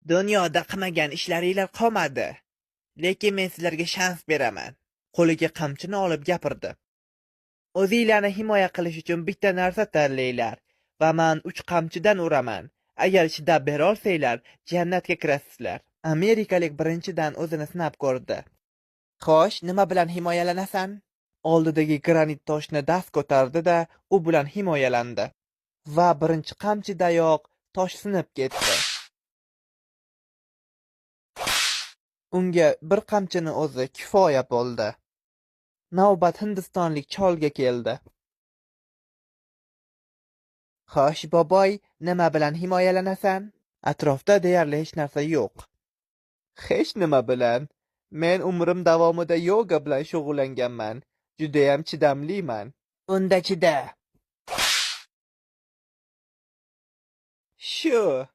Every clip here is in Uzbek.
Dunyoda qilmagan ishlaringlar qolmadi. Lekin men sizlarga shans beraman. Qo'liga qamchini olib gapirdi. O'zinglarni himoya qilish uchun bitta narsa tanlanglar va men 3 qamchidan uraman. Agar chidab bera olsanglar, jannatga kirasizlar. Amerikalik birinchidan o'zini sinab ko'rdi. Xo'sh, nima bilan himoyalanasan? Oldidagi granit toshni dast ko'tardi-da, u bilan himoyalandi. Va birinchi qamchidayoq tosh sinib ketdi. Unga bir qamchini o'zi kifoya bo'ldi. Navbat hindistonlik cholga keldi. Xo'sh, boboy, nima bilan himoyalanasan? Atrofda deyarli hech narsa yo'q. Hech nima bilan. Men umrim davomida yoga bilan shug'ullanganman. Judayam chidamliman. Unda chida. Shu.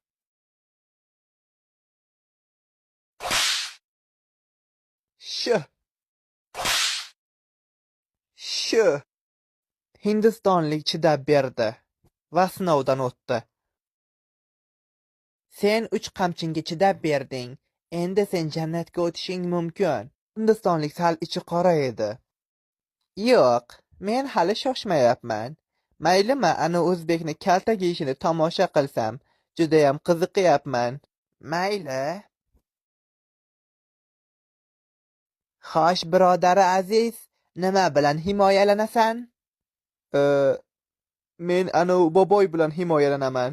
Hindistonlik chidab berdi va sinovdan o'tdi. Sen 3 qamchinga chidab berding. Endi sen jannatga o'tishing mumkin. Hindistonlik sal ichi qora edi. Yo'q, men hali shoshmayapman. Maylimi, ana o'zbekni kalta yeyishini tomosha qilsam, judayam qiziqyapman. Mayli. Xo'sh, birodari aziz, nima bilan himoyalanasan? Men ana boboy bilan himoyalanaman.